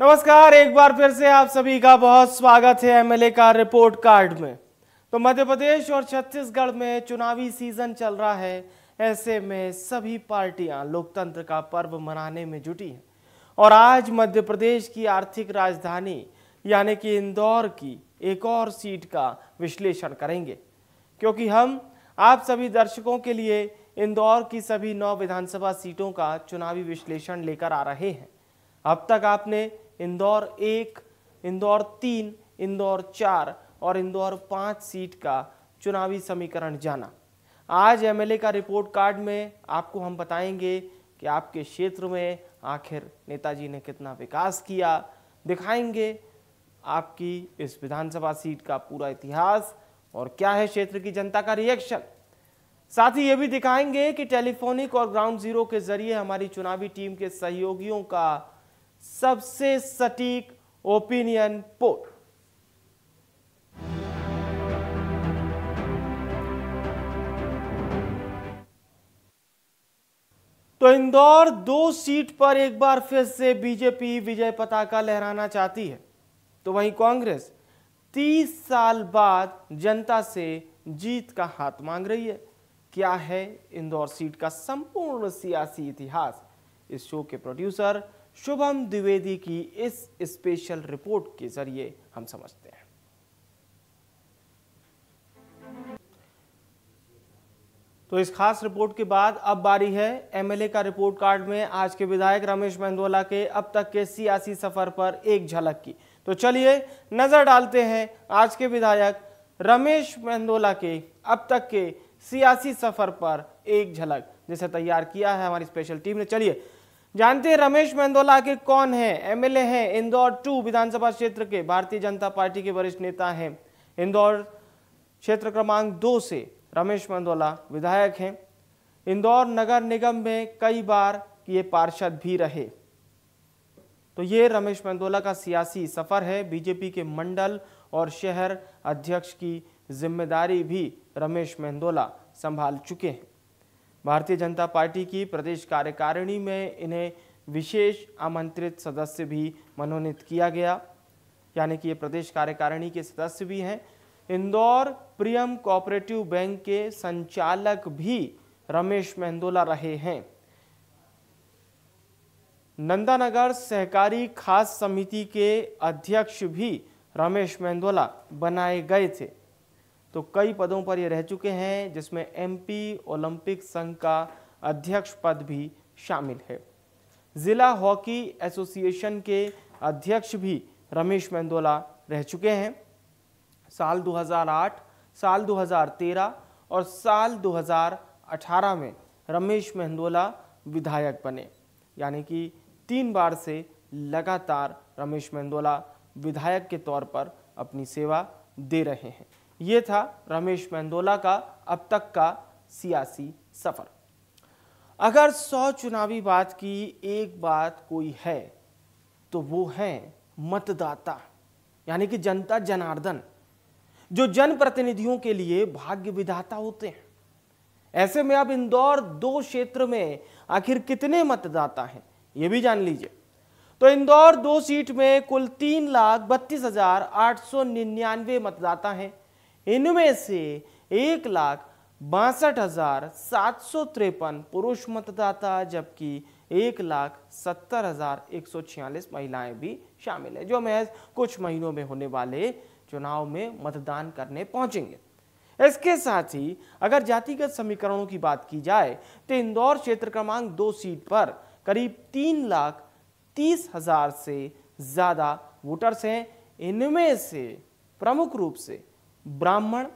नमस्कार, एक बार फिर से आप सभी का बहुत स्वागत है एमएलए का रिपोर्ट कार्ड में। तो मध्य प्रदेश और छत्तीसगढ़ में चुनावी सीजन चल रहा है। ऐसे में सभी पार्टियां लोकतंत्र का पर्व मनाने में जुटी हैं और आज मध्य प्रदेश की आर्थिक राजधानी यानी कि इंदौर की एक और सीट का विश्लेषण करेंगे, क्योंकि हम आप सभी दर्शकों के लिए इंदौर की सभी 9 विधानसभा सीटों का चुनावी विश्लेषण लेकर आ रहे हैं। अब तक आपने इंदौर 1, इंदौर 3, इंदौर 4 और इंदौर 5 सीट का चुनावी समीकरण जाना। आज एमएलए का रिपोर्ट कार्ड में आपको हम बताएंगे कि आपके क्षेत्र में आखिर नेताजी ने कितना विकास किया, दिखाएंगे आपकी इस विधानसभा सीट का पूरा इतिहास और क्या है क्षेत्र की जनता का रिएक्शन। साथ ही ये भी दिखाएंगे कि टेलीफोनिक और ग्राउंड जीरो के जरिए हमारी चुनावी टीम के सहयोगियों का सबसे सटीक ओपिनियन पोल। तो इंदौर 2 सीट पर एक बार फिर से बीजेपी विजय पताका लहराना चाहती है, तो वहीं कांग्रेस 30 साल बाद जनता से जीत का हाथ मांग रही है। क्या है इंदौर सीट का संपूर्ण सियासी इतिहास, इस शो के प्रोड्यूसर शुभम द्विवेदी की इस स्पेशल रिपोर्ट के जरिए हम समझते हैं। तो इस खास रिपोर्ट के बाद अब बारी है एमएलए का रिपोर्ट कार्ड में आज के विधायक रमेश मेंदोला के अब तक के सियासी सफर पर एक झलक की। तो चलिए नजर डालते हैं आज के विधायक रमेश मेंदोला के अब तक के सियासी सफर पर एक झलक, जिसे तैयार किया है हमारी स्पेशल टीम ने। चलिए जानते हैं रमेश मेंदोला के कौन है। एमएलए हैं, इंदौर 2 विधानसभा क्षेत्र के भारतीय जनता पार्टी के वरिष्ठ नेता हैं। इंदौर क्षेत्र क्रमांक 2 से रमेश मेंदोला विधायक हैं। इंदौर नगर निगम में कई बार ये पार्षद भी रहे। तो ये रमेश मेंदोला का सियासी सफर है। बीजेपी के मंडल और शहर अध्यक्ष की जिम्मेदारी भी रमेश मेंदोला संभाल चुके हैं। भारतीय जनता पार्टी की प्रदेश कार्यकारिणी में इन्हें विशेष आमंत्रित सदस्य भी मनोनीत किया गया, यानी कि ये प्रदेश कार्यकारिणी के सदस्य भी हैं। इंदौर प्रियम कोऑपरेटिव बैंक के संचालक भी रमेश मेंदोला रहे हैं। नंदानगर सहकारी खास समिति के अध्यक्ष भी रमेश मेंदोला बनाए गए थे। तो कई पदों पर ये रह चुके हैं, जिसमें एमपी ओलंपिक संघ का अध्यक्ष पद भी शामिल है। जिला हॉकी एसोसिएशन के अध्यक्ष भी रमेश मेंदोला रह चुके हैं। साल 2008, साल 2013 और साल 2018 में रमेश मेंदोला विधायक बने, यानी कि 3 बार से लगातार रमेश मेंदोला विधायक के तौर पर अपनी सेवा दे रहे हैं। ये था रमेश मेंदोला का अब तक का सियासी सफर। अगर 100 चुनावी बात की एक बात कोई है तो वो है मतदाता, यानी कि जनता जनार्दन, जो जनप्रतिनिधियों के लिए भाग्य विधाता होते हैं। ऐसे में अब इंदौर 2 क्षेत्र में आखिर कितने मतदाता हैं ये भी जान लीजिए। तो इंदौर 2 सीट में कुल 3,32,899 मतदाता हैं। इनमें से 1,62,753 पुरुष मतदाता, जबकि 1,70,146 महिलाएं भी शामिल है, जो महज कुछ महीनों में होने वाले चुनाव में मतदान करने पहुंचेंगे। इसके साथ ही अगर जातिगत समीकरणों की बात की जाए तो इंदौर क्षेत्र क्रमांक 2 सीट पर करीब 3,30,000 से ज्यादा वोटर्स हैं। इनमें से प्रमुख रूप से ब्राह्मण,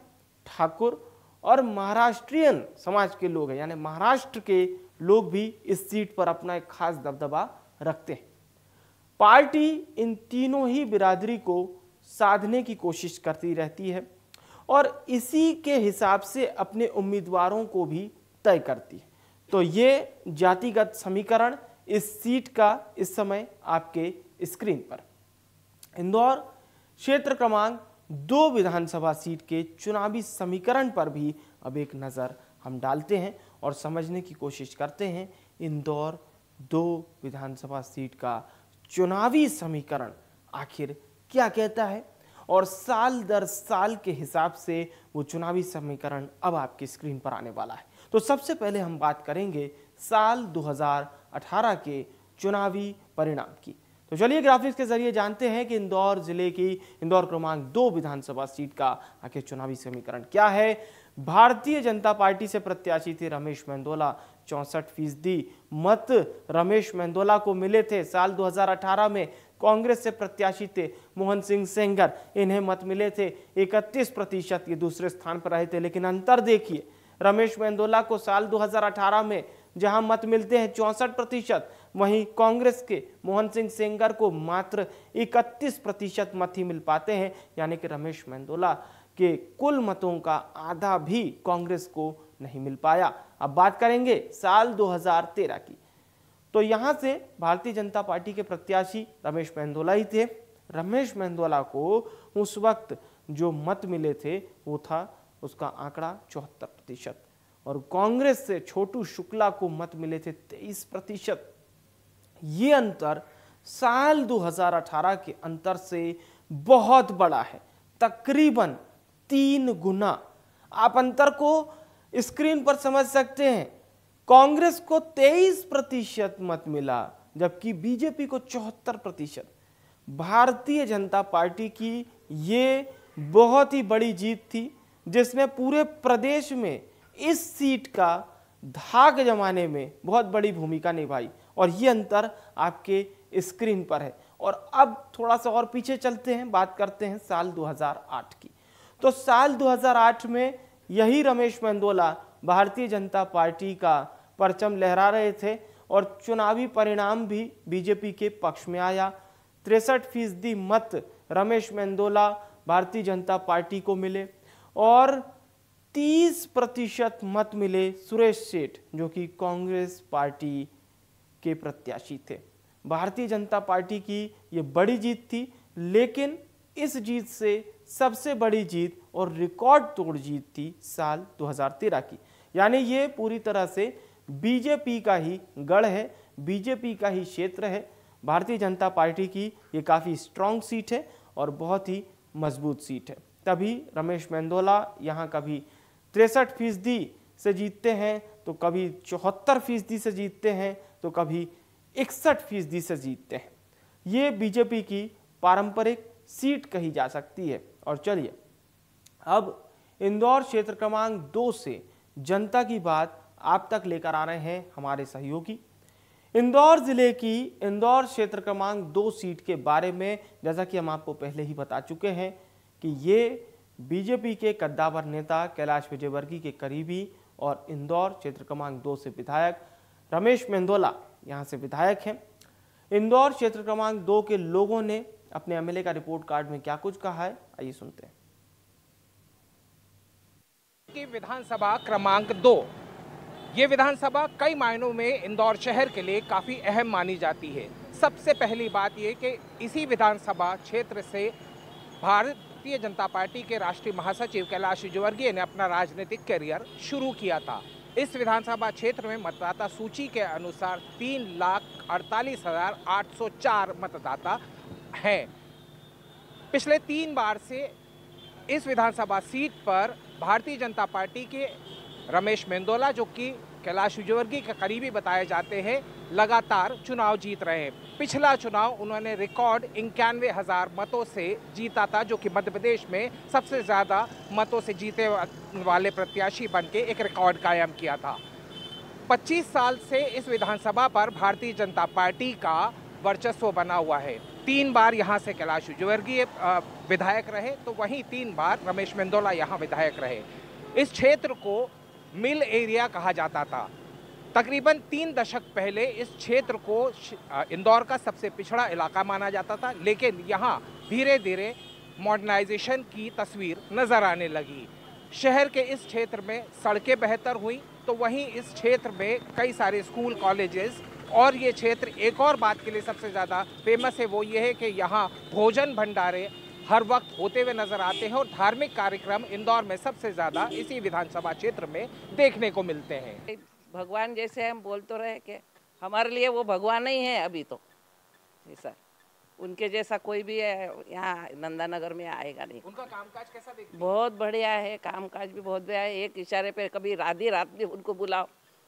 ठाकुर और महाराष्ट्रियन समाज के लोग हैं, यानी महाराष्ट्र के लोग भी इस सीट पर अपना एक खास दबदबा रखते हैं। पार्टी इन तीनों ही बिरादरी को साधने की कोशिश करती रहती है और इसी के हिसाब से अपने उम्मीदवारों को भी तय करती है। तो ये जातिगत समीकरण इस सीट का इस समय आपके स्क्रीन पर। इंदौर क्षेत्र क्रमांक 2 विधानसभा सीट के चुनावी समीकरण पर भी अब एक नज़र हम डालते हैं और समझने की कोशिश करते हैं इंदौर 2 विधानसभा सीट का चुनावी समीकरण आखिर क्या कहता है और साल दर साल के हिसाब से वो चुनावी समीकरण अब आपकी स्क्रीन पर आने वाला है। तो सबसे पहले हम बात करेंगे साल 2018 के चुनावी परिणाम की। तो चलिए ग्राफिक्स के जरिए जानते हैं कि इंदौर जिले की इंदौर क्रमांक 2 विधानसभा सीट का आखिर चुनावी समीकरण क्या है। भारतीय जनता पार्टी से प्रत्याशी थे रमेश मेंदोला, 64% मत रमेश मेंदोला को मिले थे। साल 2018 में कांग्रेस से प्रत्याशी थे मोहन सिंह सेंगर, इन्हें मत मिले थे 31%, ये दूसरे स्थान पर रहे थे। लेकिन अंतर देखिए, रमेश मेंदोला को साल 2018 में जहां मत मिलते हैं 64%, वहीं कांग्रेस के मोहन सिंह सेंगर को मात्र 31% मत ही मिल पाते हैं, यानी कि रमेश मेंदोला के कुल मतों का आधा भी कांग्रेस को नहीं मिल पाया। अब बात करेंगे साल 2013 की। तो यहां से भारतीय जनता पार्टी के प्रत्याशी रमेश मेंदोला ही थे। रमेश मेंदोला को उस वक्त जो मत मिले थे वो था उसका आंकड़ा 74% और कांग्रेस से छोटू शुक्ला को मत मिले थे 23%। ये अंतर साल 2018 के अंतर से बहुत बड़ा है, तकरीबन 3 गुना। आप अंतर को स्क्रीन पर समझ सकते हैं। कांग्रेस को 23% मत मिला जबकि बीजेपी को 74%। भारतीय जनता पार्टी की ये बहुत ही बड़ी जीत थी जिसने पूरे प्रदेश में इस सीट का धाक जमाने में बहुत बड़ी भूमिका निभाई और ये अंतर आपके स्क्रीन पर है। और अब थोड़ा सा और पीछे चलते हैं, बात करते हैं साल 2008 की। तो साल 2008 में यही रमेश मेंदोला भारतीय जनता पार्टी का परचम लहरा रहे थे और चुनावी परिणाम भी बीजेपी के पक्ष में आया। 63% मत रमेश मेंदोला भारतीय जनता पार्टी को मिले और 30% मत मिले सुरेश सेठ जो कि कांग्रेस पार्टी के प्रत्याशी थे। भारतीय जनता पार्टी की ये बड़ी जीत थी, लेकिन इस जीत से सबसे बड़ी जीत और रिकॉर्ड तोड़ जीत थी साल 2013 की। यानी ये पूरी तरह से बीजेपी का ही गढ़ है, बीजेपी का ही क्षेत्र है। भारतीय जनता पार्टी की ये काफ़ी स्ट्रॉन्ग सीट है और बहुत ही मजबूत सीट है। तभी रमेश मेंदोला यहाँ कभी 63% से जीतते हैं तो कभी 74% से जीतते हैं तो कभी 61% से जीतते हैं। ये बीजेपी की पारंपरिक सीट कही जा सकती है। और चलिए अब इंदौर क्षेत्र क्रमांक 2 से जनता की बात आप तक लेकर आ रहे हैं हमारे सहयोगी। इंदौर जिले की इंदौर क्षेत्र क्रमांक 2 सीट के बारे में जैसा कि हम आपको पहले ही बता चुके हैं कि ये बीजेपी के कद्दावर नेता कैलाश विजयवर्गीय के करीबी और इंदौर क्षेत्र क्रमांक 2 से विधायक रमेश मेंदोला यहाँ से विधायक हैं। इंदौर क्षेत्र क्रमांक 2 के लोगों ने अपने एमएलए का रिपोर्ट कार्ड में क्या कुछ कहा है, आइए सुनते हैं। की विधानसभा क्रमांक 2, ये विधानसभा कई मायनों में इंदौर शहर के लिए काफ़ी अहम मानी जाती है। सबसे पहली बात ये कि इसी विधानसभा क्षेत्र से भारतीय जनता पार्टी के राष्ट्रीय महासचिव कैलाश विजयवर्गीय ने अपना राजनीतिक करियर शुरू किया था। इस विधानसभा क्षेत्र में मतदाता सूची के अनुसार 3,48,804 मतदाता हैं। पिछले 3 बार से इस विधानसभा सीट पर भारतीय जनता पार्टी के रमेश मेंदोला जो कि कैलाश विजयवर्गीय के करीबी बताए जाते हैं, लगातार चुनाव जीत रहे हैं। पिछला चुनाव उन्होंने रिकॉर्ड 91,000 मतों से जीता था, जो कि मध्य प्रदेश में सबसे ज़्यादा मतों से जीते वाले प्रत्याशी बन के एक रिकॉर्ड कायम किया था। 25 साल से इस विधानसभा पर भारतीय जनता पार्टी का वर्चस्व बना हुआ है। 3 बार यहाँ से कैलाश विजयवर्गीय विधायक रहे तो वहीं 3 बार रमेश मेंदोला यहाँ विधायक रहे। इस क्षेत्र को मिल एरिया कहा जाता था। तकरीबन 3 दशक पहले इस क्षेत्र को इंदौर का सबसे पिछड़ा इलाका माना जाता था, लेकिन यहाँ धीरे धीरे मॉडर्नाइजेशन की तस्वीर नज़र आने लगी। शहर के इस क्षेत्र में सड़कें बेहतर हुई तो वहीं इस क्षेत्र में कई सारे स्कूल, कॉलेजेस और ये क्षेत्र एक और बात के लिए सबसे ज़्यादा फेमस है, वो ये है कि यहाँ भोजन भंडारे हर वक्त होते हुए नजर आते हैं और धार्मिक कार्यक्रम इंदौर में सबसे ज़्यादा इसी विधानसभा क्षेत्र में देखने को मिलते हैं। भगवान जैसे हम बोल तो रहे कि हमारे लिए वो भगवान नहीं है अभी तो, सर उनके जैसा कोई भी यहाँ नंदानगर में आएगा नहीं। उनका कामकाज कैसा देखते हैं? बहुत बढ़िया है, कामकाज भी बहुत बढ़िया है। एक इशारे पे कभी आधी रात भी उनको बुलाओ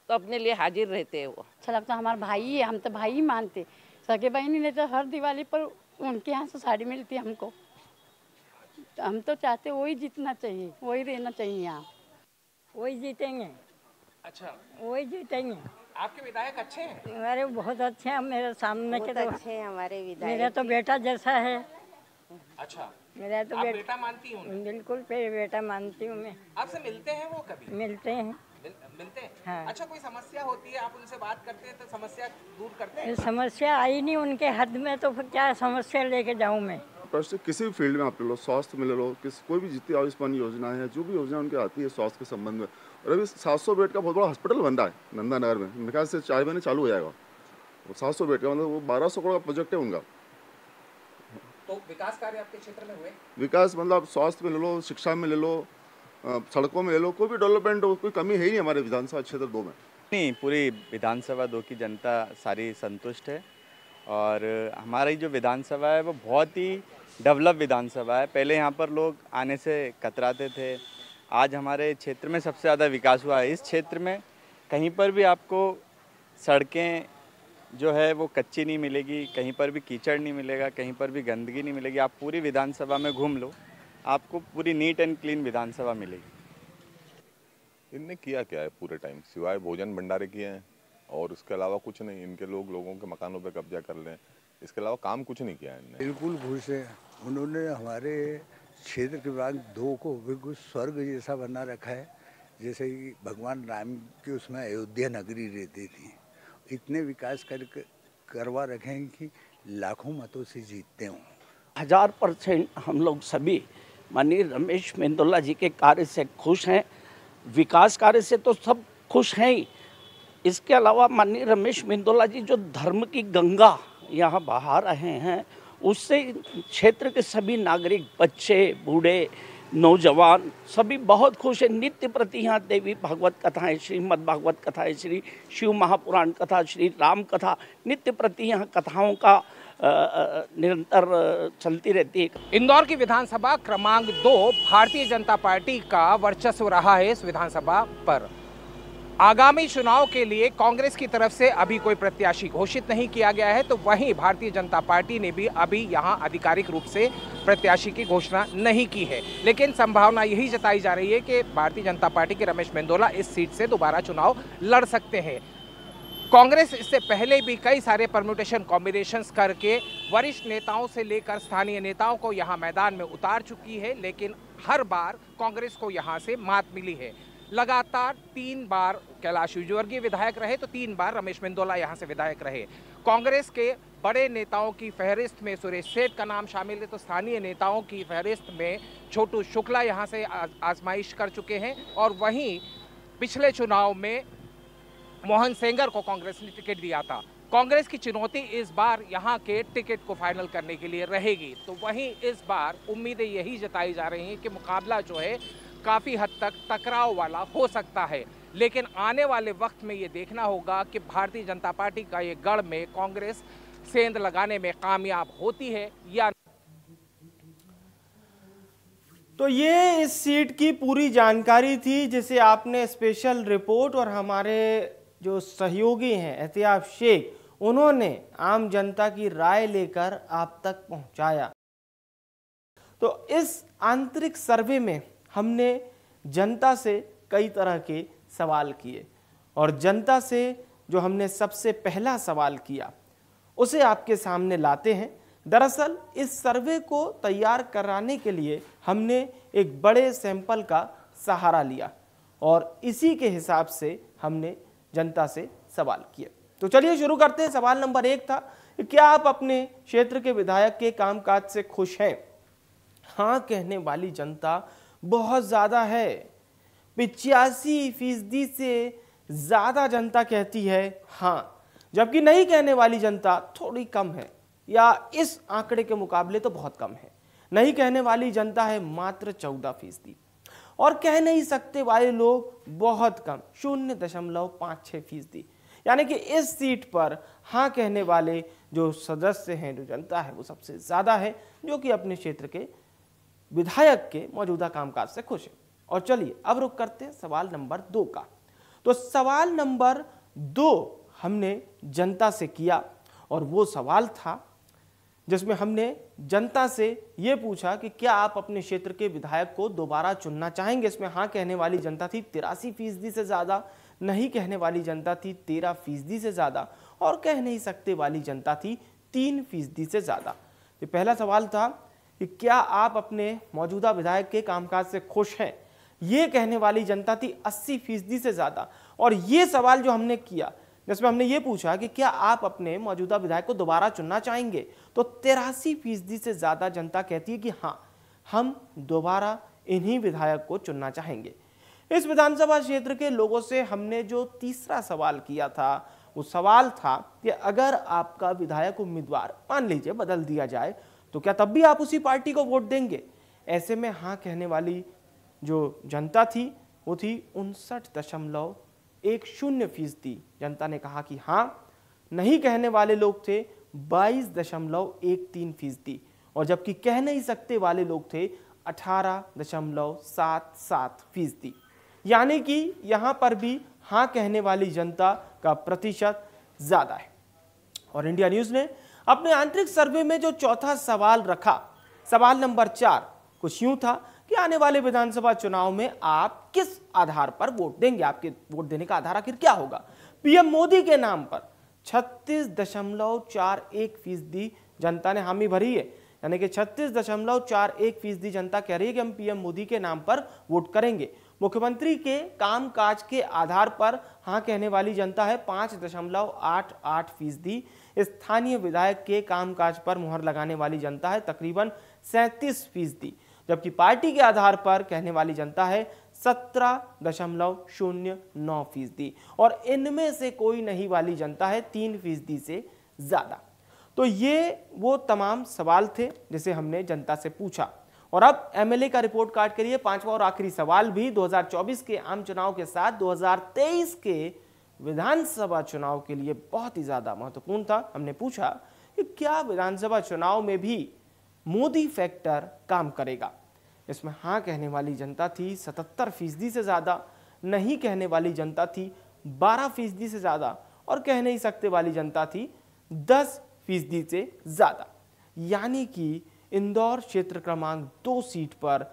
तो अपने लिए हाजिर रहते हैं वो। अच्छा लगता, हमारा भाई है, हम तो भाई ही मानते। सगे बहनी ने तो हर दिवाली पर उनके यहाँ से साड़ी मिलती है हमको, तो हम तो चाहते वही जीतना चाहिए, वही रहना चाहिए यहाँ। वही जीतेंगे। अच्छा, वही जीतेंगे। आपके विधायक अच्छे हैं? अरे बहुत अच्छे हैं, मेरे सामने के तो अच्छे हैं हमारे विधायक। मेरा तो बेटा जैसा है। अच्छा, मेरा तो आप बेटा मानती हूँ? बिल्कुल बेटा मानती हूँ मैं। आपसे मिलते हैं वो कभी? मिलते हैं। मिलते हैं? हाँ। अच्छा, कोई समस्या होती है आप उनसे बात करते हैं तो समस्या दूर करते हैं? समस्या आई नहीं उनके हद में, तो फिर क्या समस्या लेके जाऊँ मैं। किसी भी फील्ड में आप ले लो, स्वास्थ्य में ले लो, कोई भी जितनी आयुष्मान योजना है, जो भी योजना उनकी आती है स्वास्थ्य के संबंध में। और अभी 700 बेड का बहुत बड़ा हॉस्पिटल बन रहा है नंदानगर में, मेरे ख्याल से 4 महीने चालू हो जाएगा। वो 700 बेड का मतलब वो 1200 करोड़ का प्रोजेक्ट है उनका। तो विकास कार्य आपके क्षेत्र में हुए? विकास मतलब स्वास्थ्य में ले लो, शिक्षा में ले लो, सड़कों में ले लो, कोई भी डेवलपमेंट हो, कोई कमी है ही नहीं हमारे विधानसभा क्षेत्र 2 में। नहीं, पूरी विधानसभा 2 की जनता सारी संतुष्ट है और हमारी जो विधानसभा है वो बहुत ही डेवलप विधानसभा है। पहले यहाँ पर लोग आने से कतराते थे, आज हमारे क्षेत्र में सबसे ज़्यादा विकास हुआ है। इस क्षेत्र में कहीं पर भी आपको सड़कें जो है वो कच्ची नहीं मिलेगी, कहीं पर भी कीचड़ नहीं मिलेगा, कहीं पर भी गंदगी नहीं मिलेगी। आप पूरी विधानसभा में घूम लो, आपको पूरी नीट एंड क्लीन विधानसभा मिलेगी। इनने किया क्या है पूरे टाइम, सिवाय भोजन भंडारे किए हैं और उसके अलावा कुछ नहीं। इनके लोगों के मकानों पे कब्जा कर लें, इसके अलावा काम कुछ नहीं किया है इनने। बिल्कुल घुस है, उन्होंने हमारे क्षेत्र के भाग 2 को बिल्कुल स्वर्ग जैसा बना रखा है, जैसे कि भगवान राम की उसमें अयोध्या नगरी रहती थी। इतने विकास करवा रखे हैं कि लाखों मतों से जीतते हों। 1000% हम लोग सभी माननीय रमेश मेंदोला जी के कार्य से खुश हैं। विकास कार्य से तो सब खुश हैं ही, इसके अलावा माननीय रमेश मेंदोला जी जो धर्म की गंगा यहाँ बहा रहे हैं, उससे क्षेत्र के सभी नागरिक, बच्चे, बूढ़े, नौजवान सभी बहुत खुश हैं। नित्य प्रति यहाँ देवी भागवत कथाएं, श्रीमद् भागवत कथाएं, श्री शिव महापुराण कथा, श्री राम कथा, नित्य प्रति यहाँ कथाओं का निरंतर चलती रहती है। इंदौर की विधानसभा क्रमांक 2 भारतीय जनता पार्टी का वर्चस्व रहा है इस विधानसभा पर। आगामी चुनाव के लिए कांग्रेस की तरफ से अभी कोई प्रत्याशी घोषित नहीं किया गया है, तो वहीं भारतीय जनता पार्टी ने भी अभी यहां आधिकारिक रूप से प्रत्याशी की घोषणा नहीं की है। लेकिन संभावना यही जताई जा रही है कि भारतीय जनता पार्टी के रमेश मेंदोला इस सीट से दोबारा चुनाव लड़ सकते हैं। कांग्रेस इससे पहले भी कई सारे परम्यूटेशन कॉम्बिनेशंस करके वरिष्ठ नेताओं से लेकर स्थानीय नेताओं को यहां मैदान में उतार चुकी है, लेकिन हर बार कांग्रेस को यहां से मात मिली है। लगातार 3 बार कैलाश विजयवर्गीय विधायक रहे तो 3 बार रमेश मेंदोला यहां से विधायक रहे। कांग्रेस के बड़े नेताओं की फहरिस्त में सुरेश सेठ का नाम शामिल है, तो स्थानीय नेताओं की फहरिस्त में छोटू शुक्ला यहां से आजमाइश कर चुके हैं। और वहीं पिछले चुनाव में मोहन सेंगर को कांग्रेस ने टिकट दिया था। कांग्रेस की चुनौती इस बार यहां के टिकट को फाइनल करने के लिए रहेगी, तो वहीं इस बार उम्मीदें यही जताई जा रही हैं कि मुकाबला जो है काफ़ी हद तक टकराव वाला हो सकता है। लेकिन आने वाले वक्त में ये देखना होगा कि भारतीय जनता पार्टी का ये गढ़ में कांग्रेस सेंध लगाने में कामयाब होती है या। तो ये इस सीट की पूरी जानकारी थी, जिसे आपने स्पेशल रिपोर्ट और हमारे जो सहयोगी हैं एहतियाब शेख, उन्होंने आम जनता की राय लेकर आप तक पहुंचाया। तो इस आंतरिक सर्वे में हमने जनता से कई तरह के सवाल किए और जनता से जो हमने सबसे पहला सवाल किया उसे आपके सामने लाते हैं। दरअसल इस सर्वे को तैयार कराने के लिए हमने एक बड़े सैंपल का सहारा लिया और इसी के हिसाब से हमने जनता से सवाल किए। तो चलिए शुरू करते हैं। सवाल नंबर 1 था, क्या आप अपने क्षेत्र के विधायक के कामकाज से खुश हैं? हाँ कहने वाली जनता बहुत ज़्यादा है। 85% से ज़्यादा जनता कहती है हाँ, जबकि नहीं कहने वाली जनता थोड़ी कम है या इस आंकड़े के मुकाबले तो बहुत कम है। नहीं कहने वाली जनता है मात्र 14% और कह नहीं सकते वाले लोग बहुत कम 0.56%। यानी कि इस सीट पर हाँ कहने वाले जो सदस्य हैं, जो जनता है, वो सबसे ज़्यादा है, जो कि अपने क्षेत्र के विधायक के मौजूदा कामकाज से खुश है। और चलिए अब रुक करते हैं सवाल नंबर 2 का। तो सवाल नंबर 2 हमने जनता से किया और वो सवाल था जिसमें हमने जनता से ये पूछा कि क्या आप अपने क्षेत्र के विधायक को दोबारा चुनना चाहेंगे। इसमें हाँ कहने वाली जनता थी 83% से ज़्यादा, नहीं कहने वाली जनता थी 13% से ज़्यादा और कह नहीं सकते वाली जनता थी 3% से ज़्यादा। ये पहला सवाल था कि क्या आप अपने मौजूदा विधायक के कामकाज से खुश हैं। ये कहने वाली जनता थी 80% से ज़्यादा। और ये सवाल जो हमने किया जिसमें हमने ये पूछा कि क्या आप अपने मौजूदा विधायक को दोबारा चुनना चाहेंगे, तो 83% से ज़्यादा जनता कहती है कि हाँ, हम दोबारा इन्हीं विधायक को चुनना चाहेंगे। इस विधानसभा क्षेत्र के लोगों से हमने जो तीसरा सवाल किया था वो सवाल था कि अगर आपका विधायक उम्मीदवार मान लीजिए बदल दिया जाए तो क्या तब भी आप उसी पार्टी को वोट देंगे। ऐसे में हाँ कहने वाली जो जनता थी वो थी 59.10% जनता ने कहा कि हाँ। नहीं कहने वाले लोग थे 22.13% और जबकि कह नहीं सकते वाले लोग थे 18.77%। यानी कि यहाँ पर भी हाँ कहने वाली जनता का प्रतिशत ज़्यादा है। और इंडिया न्यूज़ ने अपने आंतरिक सर्वे में जो चौथा सवाल रखा, सवाल नंबर 4 कुछ यूं था कि आने वाले विधानसभा चुनाव में आप किस आधार पर वोट देंगे, आपके वोट देने का आधार आखिर क्या होगा। पीएम मोदी के नाम पर 36.41% जनता ने हामी भरी है। यानी कि 36.41% जनता कह रही है कि हम पीएम मोदी के नाम पर वोट करेंगे। मुख्यमंत्री के कामकाज के आधार पर हाँ कहने वाली जनता है 5.88%। स्थानीय विधायक के कामकाज पर मुहर लगाने वाली जनता है तकरीबन 37%, जबकि पार्टी के आधार पर कहने वाली जनता है 17.09% और इनमें से कोई नहीं वाली जनता है 3% से ज्यादा। तो ये वो तमाम सवाल थे जिसे हमने जनता से पूछा। और अब एमएलए का रिपोर्ट कार्ड के लिए पांचवा और आखिरी सवाल भी 2024 के आम चुनाव के साथ 2023 के विधानसभा चुनाव के लिए बहुत ही ज्यादा महत्वपूर्ण था। हमने पूछा कि क्या विधानसभा चुनाव में भी मोदी फैक्टर काम करेगा। इसमें हाँ कहने वाली जनता थी 77% से ज्यादा, नहीं कहने वाली जनता थी 12% से ज्यादा और कह नहीं सकते वाली जनता थी 10% से ज्यादा। यानी कि इंदौर क्षेत्र क्रमांक 2 सीट पर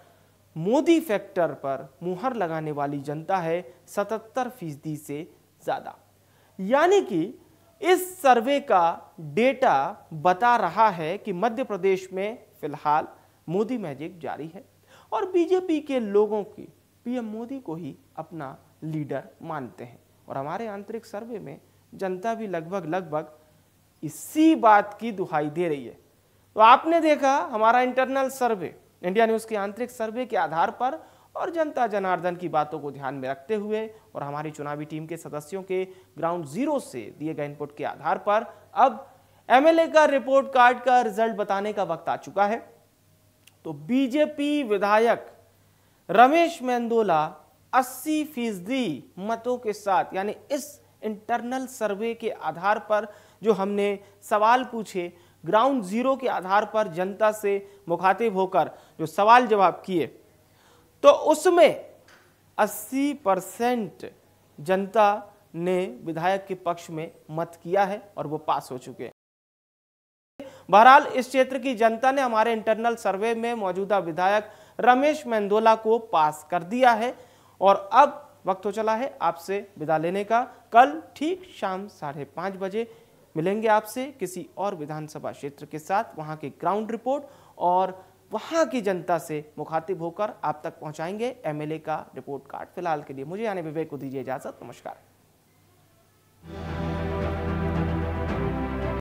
मोदी फैक्टर पर मुहर लगाने वाली जनता है 77% से ज्यादा। यानी कि इस सर्वे का डेटा बता रहा है कि मध्य प्रदेश में फिलहाल मोदी मैजिक जारी है और बीजेपी के लोगों की पीएम मोदी को ही अपना लीडर मानते हैं। और हमारे आंतरिक सर्वे में जनता भी लगभग इसी बात की दुहाई दे रही है। तो आपने देखा हमारा इंटरनल सर्वे, इंडिया न्यूज़ के आंतरिक सर्वे के आधार पर और जनता जनार्दन की बातों को ध्यान में रखते हुए और हमारी चुनावी टीम के सदस्यों के ग्राउंड जीरो से दिए गए इनपुट के आधार पर अब एमएलए का रिपोर्ट कार्ड का रिजल्ट बताने का वक्त आ चुका है। तो बीजेपी विधायक रमेश मेंदोला 80% मतों के साथ, यानी इस इंटरनल सर्वे के आधार पर जो हमने सवाल पूछे, ग्राउंड जीरो के आधार पर जनता से मुखातिब होकर जो सवाल जवाब किए, तो उसमें 80% जनता ने विधायक के पक्ष में मत किया है और वो पास हो चुके हैं। बहरहाल इस क्षेत्र की जनता ने हमारे इंटरनल सर्वे में मौजूदा विधायक रमेश मेंदोला को पास कर दिया है और अब वक्त हो चला है आपसे विदा लेने का। कल ठीक शाम 5:30 बजे मिलेंगे आपसे किसी और विधानसभा क्षेत्र के साथ, वहां की ग्राउंड रिपोर्ट और वहां की जनता से मुखातिब होकर आप तक पहुंचाएंगे एमएलए का रिपोर्ट कार्ड। फिलहाल के लिए मुझे यानी विवेक को दीजिए इजाजत। नमस्कार।